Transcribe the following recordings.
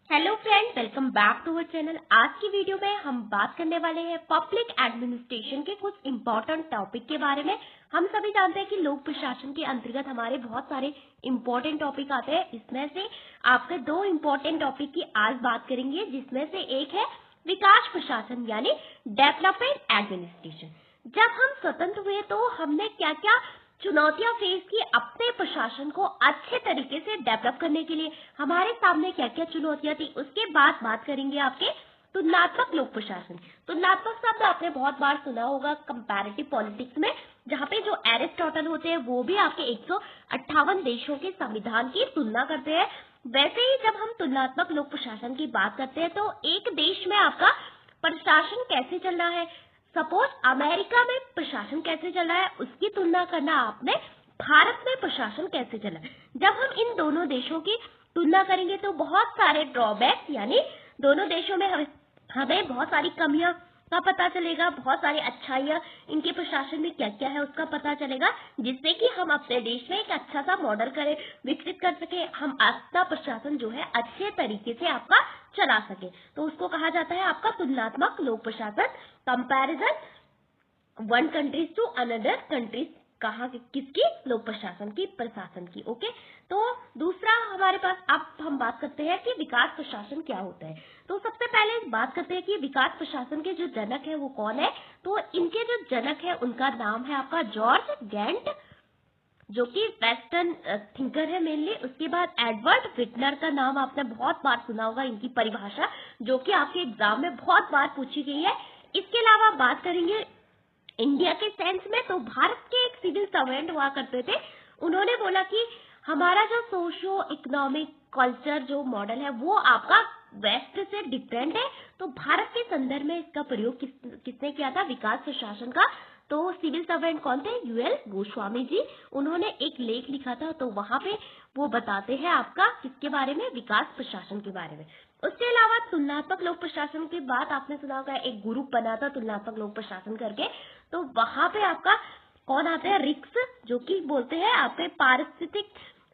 Hello friend, welcome back to our channel. आज की video में हम बात करने वाले हैं पब्लिक एडमिनिस्ट्रेशन के कुछ इम्पोर्टेंट टॉपिक के बारे में। हम सभी जानते हैं कि लोक प्रशासन के अंतर्गत हमारे बहुत सारे इम्पोर्टेंट टॉपिक आते हैं। इसमें से आपके दो इम्पोर्टेंट टॉपिक की आज बात करेंगे, जिसमें से एक है विकास प्रशासन यानी डेवलपमेंट एडमिनिस्ट्रेशन। जब हम स्वतंत्र हुए तो हमने क्या क्या चुनौतियां फेस की अपने प्रशासन को अच्छे तरीके से डेवलप करने के लिए। हमारे सामने क्या क्या चुनौतियां थी, उसके बाद बात करेंगे आपके तुलनात्मक लोक प्रशासन। तुलनात्मक शब्द आपने बहुत बार सुना होगा कंपैरेटिव पॉलिटिक्स में, जहाँ पे जो एरिस्टोटल होते हैं वो भी आपके 158 देशों के संविधान की तुलना करते हैं। वैसे ही जब हम तुलनात्मक लोक प्रशासन की बात करते हैं तो एक देश में आपका प्रशासन कैसे चल रहा है, सपोज अमेरिका में प्रशासन कैसे चल रहा है, उसकी तुलना करना आपने भारत में प्रशासन कैसे चला है। जब हम इन दोनों देशों की तुलना करेंगे तो बहुत सारे ड्रॉबैक यानी दोनों देशों में हमें बहुत सारी कमियां का पता चलेगा, बहुत सारी अच्छाइयां इनके प्रशासन में क्या क्या है उसका पता चलेगा, जिससे कि हम अपने देश में एक अच्छा सा मॉडल करें, विकसित कर सके, हम अपना प्रशासन जो है अच्छे तरीके से आपका चला सके। तो उसको कहा जाता है आपका तुलनात्मक लोक प्रशासन, comparison one countries to another countries. कहा किसकी, लोक प्रशासन की, प्रशासन की। ओके, तो दूसरा हमारे पास अब हम बात करते हैं कि विकास प्रशासन क्या होता है। तो सबसे पहले बात करते हैं कि विकास प्रशासन के जो जनक है वो कौन है। तो इनके जो जनक है उनका नाम है आपका जॉर्ज गैंट, जो कि वेस्टर्न थिंकर है मेनली। उसके बाद एडवर्ड विटनर का नाम आपने बहुत बार सुना होगा, इनकी परिभाषा जो कि आपके एग्जाम में बहुत बार पूछी गई है। इसके अलावा बात करेंगे इंडिया के सेंस में, तो भारत के एक सिविल सर्वेंट हुआ करते थे। उन्होंने बोला कि हमारा जो सोशो इकोनॉमिक कल्चर जो मॉडल है वो आपका वेस्ट से डिफरेंट है। तो भारत के संदर्भ में इसका प्रयोग किसने किया था, विकास प्रशासन का। तो सिविल सर्वेंट कौन थे, यूएल गोस्वामी जी। उन्होंने एक लेख लिखा था, तो वहां पे वो बताते हैं आपका किसके बारे में, विकास प्रशासन के बारे में। उसके अलावा तुलनात्मक लोक प्रशासन के बाद आपने सुना होगा एक ग्रुप बना था तुलनात्मक लोक प्रशासन करके। तो वहां पे आपका कौन आता है, रिक्स, जो कि बोलते हैं आपके पारिस्थितिक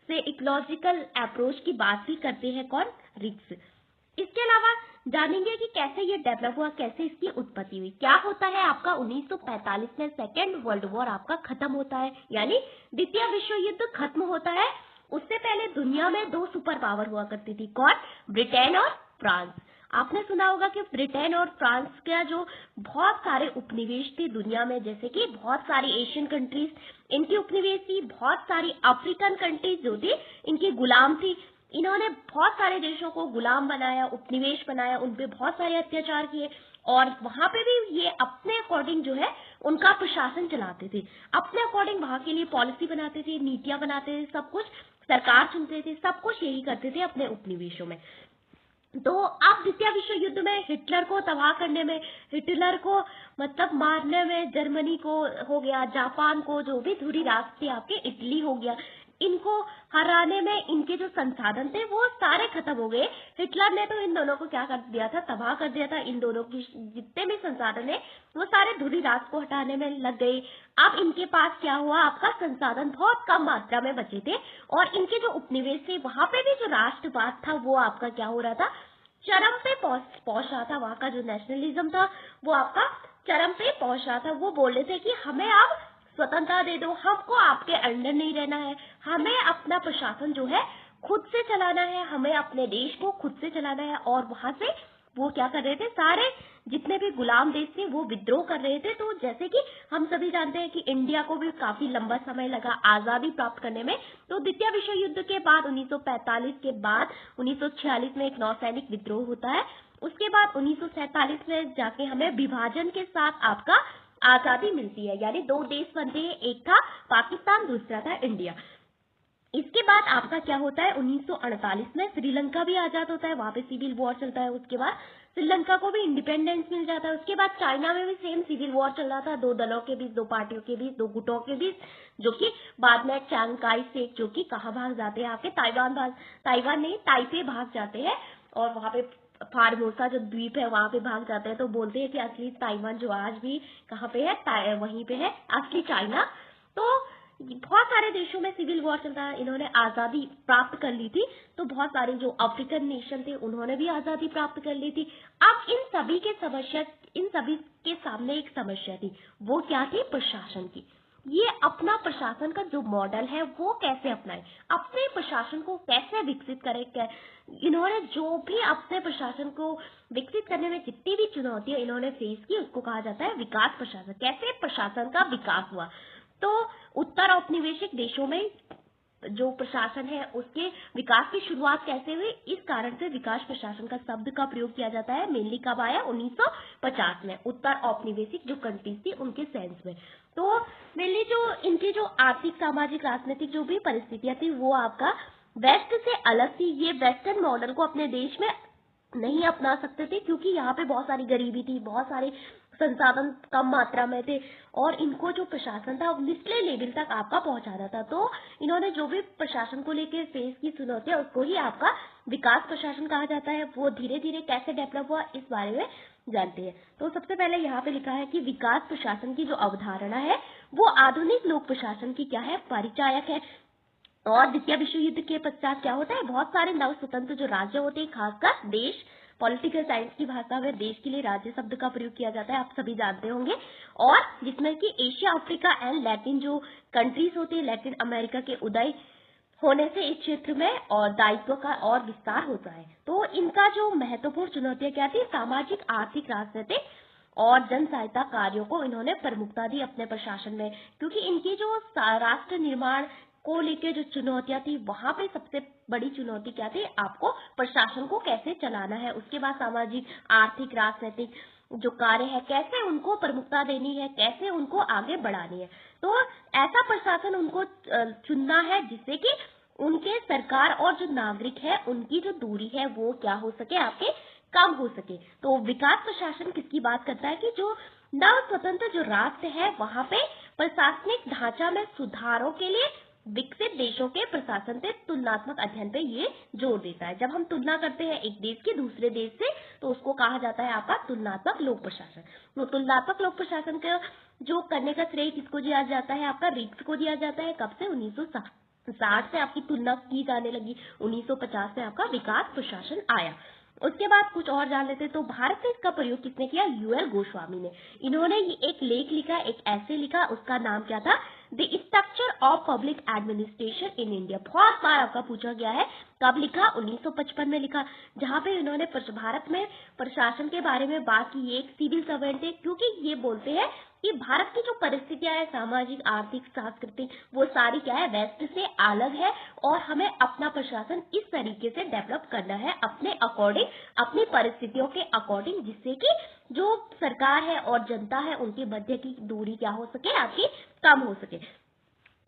से इकोलॉजिकल अप्रोच की बात भी करते हैं, कौन, रिक्स। इसके अलावा जानेंगे कि कैसे ये डेवलप हुआ, कैसे इसकी उत्पत्ति हुई। क्या होता है आपका 1945 में सेकेंड वर्ल्ड वॉर आपका खत्म होता है, यानी द्वितीय विश्व युद्ध खत्म होता है। उससे पहले दुनिया में दो सुपर पावर हुआ करती थी, कौन, ब्रिटेन और फ्रांस। आपने सुना होगा कि ब्रिटेन और फ्रांस का जो बहुत सारे उपनिवेश थे दुनिया में, जैसे कि बहुत सारी एशियन कंट्रीज इनकी उपनिवेश थी, बहुत सारी अफ्रीकन कंट्रीज जो थी इनकी गुलाम थी। इन्होंने बहुत सारे देशों को गुलाम बनाया, उपनिवेश बनाया, उनपे बहुत सारे अत्याचार किए, और वहां पे भी ये अपने अकॉर्डिंग जो है उनका प्रशासन चलाते थे, अपने अकॉर्डिंग वहां के लिए पॉलिसी बनाते थे, नीतियां बनाते थे, सब कुछ सरकार चुनते थे, सब कुछ यही करते थे अपने उपनिवेशों में। तो अब द्वितीय विश्व युद्ध में हिटलर को तबाह करने में, हिटलर को मतलब मारने में, जर्मनी को हो गया, जापान को, जो भी धुरी राष्ट्र थे आपके, इटली हो गया, इनको हराने में इनके जो संसाधन थे वो सारे खत्म हो गए। हिटलर ने तो इन दोनों को क्या कर दिया था, तबाह कर दिया था। इन दोनों की जितने भी संसाधन है वो सारे धुरी राष्ट्र को हटाने में लग गए। अब इनके पास क्या हुआ, आपका संसाधन बहुत कम मात्रा में बचे थे, और इनके जो उपनिवेश थे वहां पे भी जो राष्ट्रवाद था वो आपका क्या हो रहा था, चरम पे पहुंच रहा था। वहां का जो नेशनलिज्म था वो आपका चरम पे पहुंच रहा था। वो बोल रहे थे कि हमें अब स्वतंत्रता दे दो, हमको आपके अंडर नहीं रहना है, हमें अपना प्रशासन जो है खुद से चलाना है, हमें अपने देश को खुद से चलाना है। और वहां से वो क्या कर रहे थे, सारे जितने भी गुलाम देश थे वो विद्रोह कर रहे थे। तो जैसे कि हम सभी जानते हैं कि इंडिया को भी काफी लंबा समय लगा आजादी प्राप्त करने में। तो द्वितीय विश्व युद्ध के बाद 1945 के बाद 1946 में एक नौसैनिक विद्रोह होता है। उसके बाद 1947 में जाके हमें विभाजन के साथ आपका आजादी मिलती है, यानी दो देश बनते हैं, एक था पाकिस्तान, दूसरा था इंडिया। इसके बाद आपका क्या होता है, 1948 में श्रीलंका भी आजाद होता है, वहां पे सिविल वॉर चलता है। उसके बाद श्रीलंका को भी इंडिपेंडेंस मिल जाता है। उसके बाद चाइना में भी सेम सिविल वॉर चल रहा था, दो दलों के बीच, दो पार्टियों के बीच, दो गुटों के बीच, जो कि बाद में चांग काई शेक जो कि कहाँ भाग जाते हैं आपके ताइवान नहीं, ताइपे भाग जाते हैं, और वहां पे फार्मोसा जो द्वीप है वहां पे भाग जाते हैं। तो बोलते हैं कि असली ताइवान जो आज भी कहाँ पे है, वहीं पे है असली चाइना। तो बहुत सारे देशों में सिविल वॉर चल रहा है, इन्होंने आजादी प्राप्त कर ली थी, तो बहुत सारे जो अफ्रीकन नेशन थे उन्होंने भी आजादी प्राप्त कर ली थी। अब इन सभी के सामने एक समस्या थी, वो क्या थी? प्रशासन की। ये अपना प्रशासन का जो मॉडल है वो कैसे अपनाए, अपने प्रशासन को कैसे विकसित करे। इन्होंने जो भी अपने प्रशासन को विकसित करने में जितनी भी चुनौतियां इन्होंने फेस की, उसको कहा जाता है विकास प्रशासन। कैसे प्रशासन का विकास हुआ? तो उत्तर औपनिवेशिक देशों में जो प्रशासन है उसके विकास की शुरुआत कैसे हुई, इस कारण से विकास प्रशासन का शब्द का प्रयोग किया जाता है। मेनली कब आया? 1950 में, उत्तर औपनिवेशिक जो कंट्रीज थी उनके सेंस में। तो मेनली जो इनकी जो आर्थिक, सामाजिक, राजनीतिक जो भी परिस्थितियां थी वो आपका वेस्ट से अलग थी। ये वेस्टर्न मॉडल को अपने देश में नहीं अपना सकते थे, क्योंकि यहाँ पे बहुत सारी गरीबी थी, बहुत सारे संसाधन कम मात्रा में थे, और इनको जो प्रशासन था निचले लेवल तक आपका पहुंचाना था। तो इन्होंने जो भी प्रशासन को लेकर फेस की चुनौतियां, उसको ही आपका विकास प्रशासन कहा जाता है। वो धीरे धीरे कैसे डेवलप हुआ, इस बारे में जानते हैं। तो सबसे पहले यहाँ पे लिखा है कि विकास प्रशासन की जो अवधारणा है वो आधुनिक लोक प्रशासन की क्या है? परिचायक है। और द्वितीय विश्व युद्ध के पश्चात क्या होता है? बहुत सारे नव स्वतंत्र जो राज्य होते हैं, खासकर देश, पॉलिटिकल साइंस की भाषा में देश के लिए राज्य शब्द का प्रयोग किया जाता है, आप सभी जानते होंगे। और जिसमें कि एशिया, अफ्रीका एंड लैटिन जो कंट्रीज होते हैं, लैटिन अमेरिका के उदय होने से इस क्षेत्र में और दायित्व का और विस्तार होता है। तो इनका जो महत्वपूर्ण चुनौतियां क्या थी? सामाजिक, आर्थिक, राजनीतिक और जन सहायता कार्यों को इन्होंने प्रमुखता दी अपने प्रशासन में, क्योंकि इनकी जो राष्ट्र निर्माण को लेकर जो चुनौतियां थी, वहां पे सबसे बड़ी चुनौती क्या थी? आपको प्रशासन को कैसे चलाना है। उसके बाद सामाजिक, आर्थिक, राजनीतिक जो कार्य है कैसे उनको प्रमुखता देनी है, कैसे उनको आगे बढ़ानी है। तो ऐसा प्रशासन उनको चुनना है जिससे कि उनके सरकार और जो नागरिक है उनकी जो दूरी है वो क्या हो सके? आपके कम हो सके। तो विकास प्रशासन किसकी बात करता है? कि जो नव स्वतंत्र जो राष्ट्र है वहां पे प्रशासनिक ढांचा में सुधारों के लिए विकसित देशों के प्रशासन से तुलनात्मक अध्ययन पे ये जोर देता है। जब हम तुलना करते हैं एक देश की दूसरे देश से, तो उसको कहा जाता है आपका तुलनात्मक लोक प्रशासन। तो तुलनात्मक लोक प्रशासन का जो करने का श्रेय किसको दिया जाता है? आपका रिक्स को दिया जाता है। कब से? 1960 से आपकी तुलना की जाने लगी, 1950 से आपका विकास प्रशासन आया। उसके बाद कुछ और जान लेते। तो भारत में इसका प्रयोग किसने किया? यूएल गोस्वामी ने। इन्होंने ये एक लेख लिखा, एक ऐसे लिखा, उसका नाम क्या था? The structure of public administration in India. बहुत बार आपका पूछा गया है। कब लिखा? 1955 में लिखा, जहां पे इन्होंने भारत में प्रशासन के बारे में बात की। ये एक सिविल सर्वेंट है, क्योंकि ये बोलते हैं कि भारत की जो परिस्थितियां है, सामाजिक, आर्थिक, सांस्कृतिक, वो सारी क्या है? वेस्ट से अलग है, और हमें अपना प्रशासन इस तरीके से डेवलप करना है अपने अकॉर्डिंग, अपनी परिस्थितियों के अकॉर्डिंग, जिससे कि जो सरकार है और जनता है उनके मध्य की दूरी क्या हो सके? आपकी कम हो सके।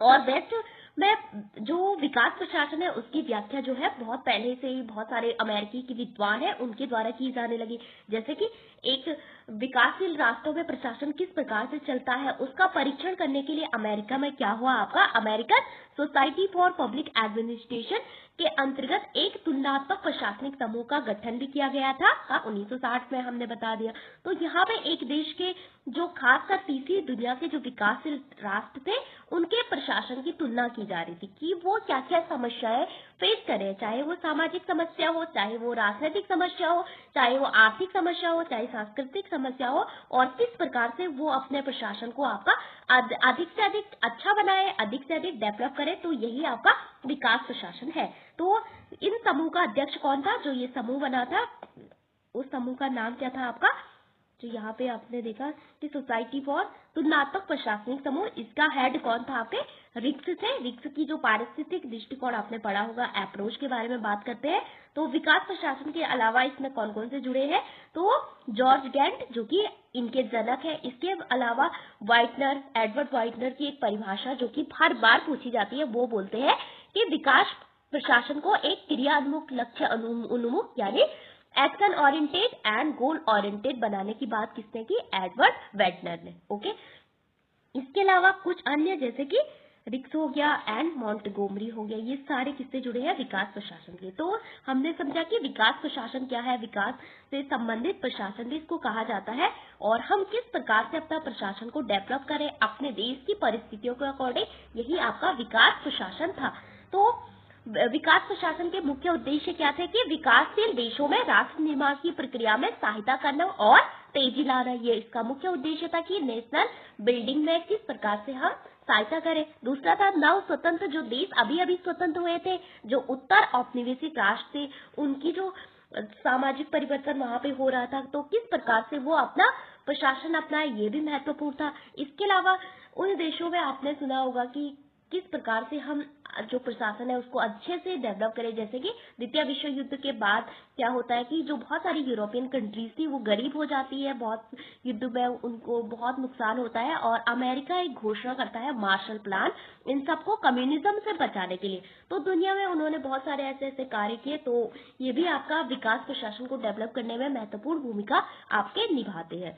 और वेस्ट में जो विकास प्रशासन है उसकी व्याख्या जो है बहुत पहले से ही बहुत सारे अमेरिकी के विद्वान हैं उनके द्वारा की जाने लगी। जैसे कि एक विकासशील राष्ट्रों में प्रशासन किस प्रकार से चलता है उसका परीक्षण करने के लिए अमेरिका में क्या हुआ? आपका American society for public administration के अंतर्गत एक तुलनात्मक प्रशासनिक समूह का गठन भी किया गया था। 1960 में हमने बता दिया। तो यहाँ पे एक देश के जो खासकर तीसरी दुनिया के जो विकासशील राष्ट्र थे उनके प्रशासन की तुलना की जा रही थी कि वो क्या क्या समस्याएं फेस करें, चाहे वो सामाजिक समस्या हो, चाहे वो राजनीतिक समस्या हो, चाहे वो आर्थिक समस्या हो, चाहे सांस्कृतिक समस्या हो, और किस प्रकार से वो अपने प्रशासन को आपका अधिक से अधिक अच्छा बनाए, अधिक से अधिक डेवलप करे। तो यही आपका विकास प्रशासन है। तो इन समूह का अध्यक्ष कौन था? जो ये समूह बना था उस समूह का नाम क्या था आपका? जो यहाँ पे आपने देखा कि सोसाइटी फॉर तुलनात्मक प्रशासनिक समूह, इसका हेड कौन था? आपके रिक्स थे। रिक्स की जो पारिस्थितिक दृष्टिकोण आपने पढ़ा होगा, अप्रोच के बारे में बात करते हैं। तो विकास प्रशासन के अलावा इसमें कौन कौन से जुड़े हैं? तो जॉर्ज गैंट जो कि इनके जनक है, इसके अलावा वाइटनर, एडवर्ड वाइटनर की एक परिभाषा जो कि हर बार पूछी जाती है, वो बोलते हैं कि विकास प्रशासन को एक क्रियान्मुख, लक्ष्य उन्मुख यानी action oriented and goal oriented बनाने की बात किसने की? एडवर्ड वेटनर ने। ओके। इसके अलावा कुछ अन्य जैसे कि रिक्स हो गया एंड मॉन्टगोमरी हो गया, ये सारे किससे जुड़े हैं? विकास प्रशासन के। तो हमने समझा कि विकास प्रशासन क्या है, विकास से संबंधित प्रशासन भी इसको कहा जाता है, और हम किस प्रकार से अपना प्रशासन को डेवलप करें अपने देश की परिस्थितियों के अकॉर्डिंग, यही आपका विकास प्रशासन था। तो विकास प्रशासन के मुख्य उद्देश्य क्या थे? कि विकासशील देशों में राष्ट्र निर्माण की प्रक्रिया में सहायता करना और तेजी लाना, ये इसका मुख्य उद्देश्य था कि नेशनल बिल्डिंग में किस प्रकार से हम सहायता करें। दूसरा था नव स्वतंत्र जो देश अभी अभी स्वतंत्र हुए थे, जो उत्तर औपनिवेशिक राष्ट्र थे, उनकी जो सामाजिक परिवर्तन वहां पे हो रहा था, तो किस प्रकार से वो अपना प्रशासन अपनाए, ये भी महत्वपूर्ण था। इसके अलावा उन देशों में आपने सुना होगा कि किस प्रकार से हम जो प्रशासन है उसको अच्छे से डेवलप करें। जैसे कि द्वितीय विश्व युद्ध के बाद क्या होता है कि जो बहुत सारी यूरोपियन कंट्रीज थी वो गरीब हो जाती है, बहुत युद्ध में उनको बहुत नुकसान होता है, और अमेरिका एक घोषणा करता है मार्शल प्लान, इन सबको कम्युनिज्म से बचाने के लिए। तो दुनिया में उन्होंने बहुत सारे ऐसे ऐसे कार्य किए, तो ये भी आपका विकास प्रशासन को डेवलप करने में महत्वपूर्ण भूमिका आपके निभाते हैं।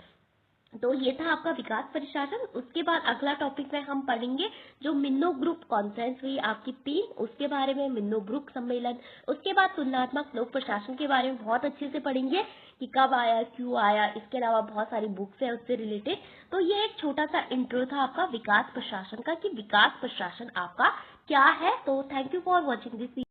तो ये था आपका विकास प्रशासन। उसके बाद अगला टॉपिक में हम पढ़ेंगे जो मिन्नो ग्रुप कॉन्फ्रेंस हुई आपकी 3, उसके बारे में, मिन्नो ग्रुप सम्मेलन। उसके बाद तुलनात्मक लोक प्रशासन के बारे में बहुत अच्छे से पढ़ेंगे कि कब आया, क्यों आया। इसके अलावा बहुत सारी बुक्स है उससे रिलेटेड। तो ये एक छोटा सा इंट्रो था आपका विकास प्रशासन का, कि विकास प्रशासन आपका क्या है। तो thank you for watching this.